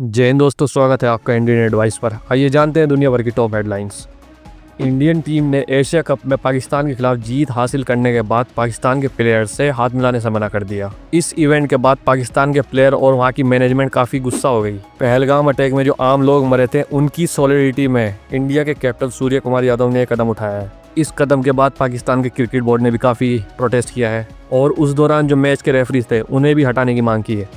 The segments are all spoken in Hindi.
जय हिंद दोस्तों, स्वागत है आपका इंडियन एडवाइस पर। आइए जानते हैं दुनिया भर की टॉप हेडलाइंस। इंडियन टीम ने एशिया कप में पाकिस्तान के खिलाफ जीत हासिल करने के बाद पाकिस्तान के प्लेयर से हाथ मिलाने से मना कर दिया। इस इवेंट के बाद पाकिस्तान के प्लेयर और वहां की मैनेजमेंट काफी गुस्सा हो गई। पहलगाम अटैक में जो आम लोग मरे थे उनकी सॉलिडिटी में इंडिया के कैप्टन सूर्य कुमार यादव ने कदम उठाया है। इस कदम के बाद पाकिस्तान के क्रिकेट बोर्ड ने भी काफी प्रोटेस्ट किया है और उस दौरान जो मैच के रेफरीज थे उन्हें भी हटाने की मांग की है।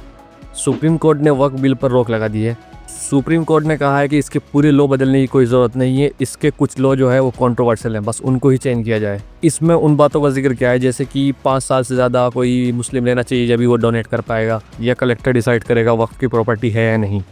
सुप्रीम कोर्ट ने वक्फ बिल पर रोक लगा दी है। सुप्रीम कोर्ट ने कहा है कि इसके पूरे लॉ बदलने की कोई ज़रूरत नहीं है। इसके कुछ लॉ जो है वो कंट्रोवर्शियल हैं, बस उनको ही चेंज किया जाए। इसमें उन बातों का जिक्र किया है जैसे कि 5 साल से ज़्यादा कोई मुस्लिम लेना चाहिए जब भी वो डोनेट कर पाएगा, या कलेक्टर डिसाइड करेगा वक्फ की प्रॉपर्टी है या नहीं।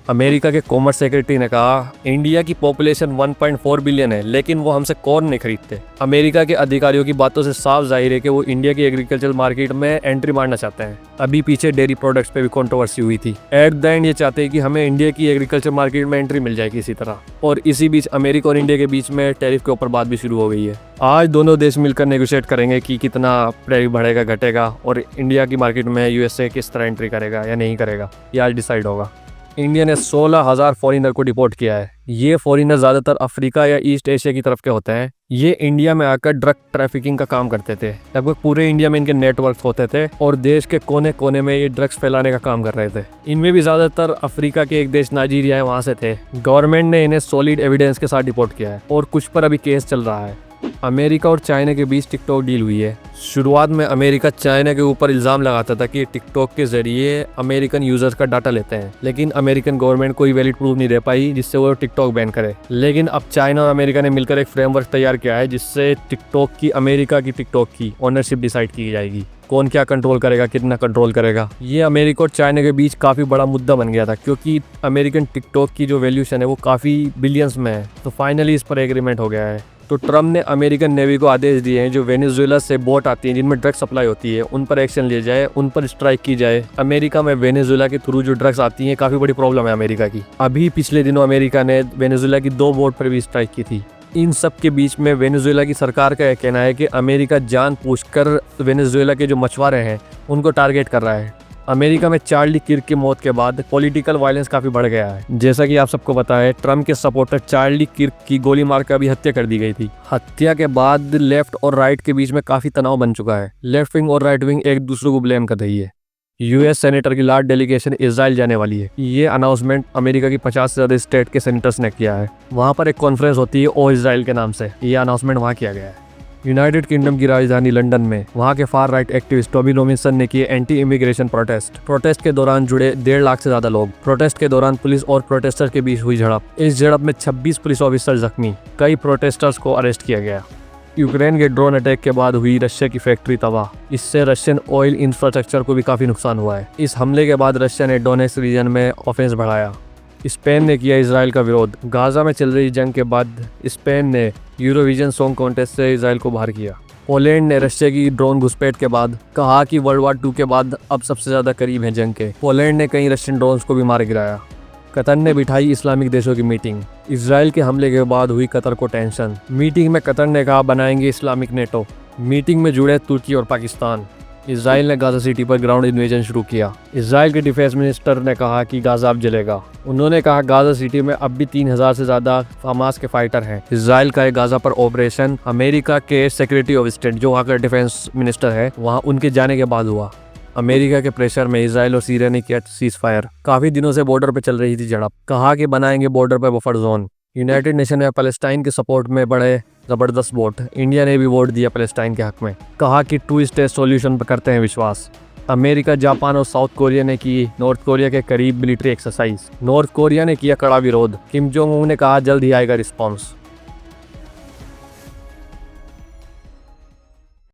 अमेरिका के कॉमर्स सेक्रेटरी ने कहा इंडिया की पॉपुलेशन 1.4 बिलियन है लेकिन वो हमसे कॉर्न नहीं खरीदते। अमेरिका के अधिकारियों की बातों से साफ जाहिर है कि वो इंडिया की एग्रीकल्चर मार्केट में एंट्री मारना चाहते हैं। अभी पीछे डेयरी प्रोडक्ट्स पे भी कंट्रोवर्सी हुई थी। एट द एंड ये चाहते हैं कि हमें इंडिया की एग्रीकल्चर मार्केट में एंट्री मिल जाए किसी तरह। और इसी बीच अमेरिका और इंडिया के बीच में टैरिफ के ऊपर बात भी शुरू हो गई है। आज दोनों देश मिलकर नेगोशिएट करेंगे कि कितना टैरिफ बढ़ेगा घटेगा और इंडिया की मार्केट में यूएसए किस तरह एंट्री करेगा या नहीं करेगा, ये आज डिसाइड होगा। इंडिया ने 16,000 फॉरेनर को डिपोर्ट किया है। ये फॉरेनर ज़्यादातर अफ्रीका या ईस्ट एशिया की तरफ के होते हैं। ये इंडिया में आकर ड्रग ट्रैफिकिंग का काम करते थे। लगभग पूरे इंडिया में इनके नेटवर्क होते थे और देश के कोने कोने में ये ड्रग्स फैलाने का काम कर रहे थे। इनमें भी ज़्यादातर अफ्रीका के एक देश नाइजीरिया है, वहाँ से थे। गवर्नमेंट ने इन्हें सॉलिड एविडेंस के साथ डिपोर्ट किया है और कुछ पर अभी केस चल रहा है। अमेरिका और चाइना के बीच टिकटॉक डील हुई है। शुरुआत में अमेरिका चाइना के ऊपर इल्ज़ाम लगाता था कि टिकटॉक के जरिए अमेरिकन यूजर्स का डाटा लेते हैं, लेकिन अमेरिकन गवर्नमेंट कोई वैलिड प्रूफ नहीं दे पाई जिससे वो टिकटॉक बैन करे। लेकिन अब चाइना और अमेरिका ने मिलकर एक फ्रेमवर्क तैयार किया है जिससे टिकटॉक की अमेरिका की टिकटॉक की ओनरशिप डिसाइड की जाएगी। कौन क्या कंट्रोल करेगा, कितना कंट्रोल करेगा, ये अमेरिका और चाइना के बीच काफ़ी बड़ा मुद्दा बन गया था क्योंकि अमेरिकन टिकटॉक की जो वैल्यूशन है वो काफ़ी बिलियंस में है। तो फाइनली इस पर एग्रीमेंट हो गया है। तो ट्रम्प ने अमेरिकन नेवी को आदेश दिए हैं जो वेनेजुएला से बोट आती हैं जिनमें ड्रग्स सप्लाई होती है उन पर एक्शन लिया जाए, उन पर स्ट्राइक की जाए। अमेरिका में वेनेजुएला के थ्रू जो ड्रग्स आती हैं काफ़ी बड़ी प्रॉब्लम है अमेरिका की। अभी पिछले दिनों अमेरिका ने वेनेजुएला की 2 बोट पर भी स्ट्राइक की थी। इन सब के बीच में वेनेजुएला की सरकार का यह कहना है कि अमेरिका जानबूझकर वेनेजुएला के जो मछुआरे हैं उनको टारगेट कर रहा है। अमेरिका में चार्ली किर्क की मौत के बाद पॉलिटिकल वायलेंस काफ़ी बढ़ गया है। जैसा कि आप सबको पता है, ट्रम्प के सपोर्टर चार्ली किर्क की गोली मारकर अभी हत्या कर दी गई थी। हत्या के बाद लेफ्ट और राइट के बीच में काफ़ी तनाव बन चुका है। लेफ्ट विंग और राइट विंग एक दूसरे को ब्लेम कर रही है। यूएस सेनेटर की लार्ज डेलीगेशन इजराइल जाने वाली है। ये अनाउंसमेंट अमेरिका की 50 से ज़्यादा स्टेट के सेनेटर्स ने किया है। वहाँ पर एक कॉन्फ्रेंस होती है ओ इजराइल के नाम से। ये अनाउंसमेंट वहाँ किया गया है। यूनाइटेड किंगडम की राजधानी लंदन में वहाँ के far right activist Toby Robinson ने किए एंटी इमिग्रेशन प्रोटेस्ट के दौरान जुड़े 1.5 लाख से ज्यादा लोग। प्रोटेस्ट के दौरान पुलिस और प्रोटेस्टर्स के बीच हुई झड़प। इस झड़प में 26 पुलिस ऑफिसर जख्मी, कई प्रोटेस्टर्स को अरेस्ट किया गया। यूक्रेन के ड्रोन अटैक के बाद हुई रशिया की फैक्ट्री तबाह। इससे रशियन ऑयल इंफ्रास्ट्रक्चर को भी काफी नुकसान हुआ है। इस हमले के बाद रशिया ने डोनेट्स्क रीजन में ऑफेंस बढ़ाया। स्पेन ने किया इजराइल का विरोध। गाजा में चल रही जंग के बाद स्पेन ने यूरोविजन सॉन्ग कॉन्टेस्ट से इजराइल को बाहर किया। पोलैंड ने रशिया की ड्रोन घुसपैठ के बाद कहा कि वर्ल्ड वार 2 के बाद अब सबसे ज़्यादा करीब है जंग के। पोलैंड ने कई रशियन ड्रोन्स को भी मार गिराया। कतर ने बिठाई इस्लामिक देशों की मीटिंग। इजराइल के हमले के बाद हुई कतर को टेंशन। मीटिंग में कतर ने कहा बनाएंगे इस्लामिक नेटो। मीटिंग में जुड़े तुर्की और पाकिस्तान। इजराइल ने गाजा सिटी पर ग्राउंड इन्वेजन शुरू किया। इजराइल के डिफेंस मिनिस्टर ने कहा कि गाजा अब जलेगा। उन्होंने कहा गाजा सिटी में अब भी 3,000 से ज़्यादा हमास के फाइटर हैं। इजराइल का एक गाजा पर ऑपरेशन अमेरिका के सेक्रेटरी ऑफ स्टेट जो वहाँ का डिफेंस मिनिस्टर है वहाँ उनके जाने के बाद हुआ। अमेरिका के प्रेशर में इजराइल और सीरिया ने किया सीज फायर। काफ़ी दिनों से बॉर्डर पर चल रही थी झड़प। कहा कि बनाएंगे बॉर्डर पर बफर जोन। यूनाइटेड नेशन ने पैलेस्टाइन के सपोर्ट में बड़े ज़बरदस्त वोट। इंडिया ने भी वोट दिया पैलेस्टाइन के हक में। कहा कि 2 स्टेट सॉल्यूशन पर करते हैं विश्वास। अमेरिका, जापान और साउथ कोरिया ने की नॉर्थ कोरिया के करीब मिलिट्री एक्सरसाइज। नॉर्थ कोरिया ने किया कड़ा विरोध। किम जोंग उन ने कहा जल्द ही आएगा रिस्पॉन्स।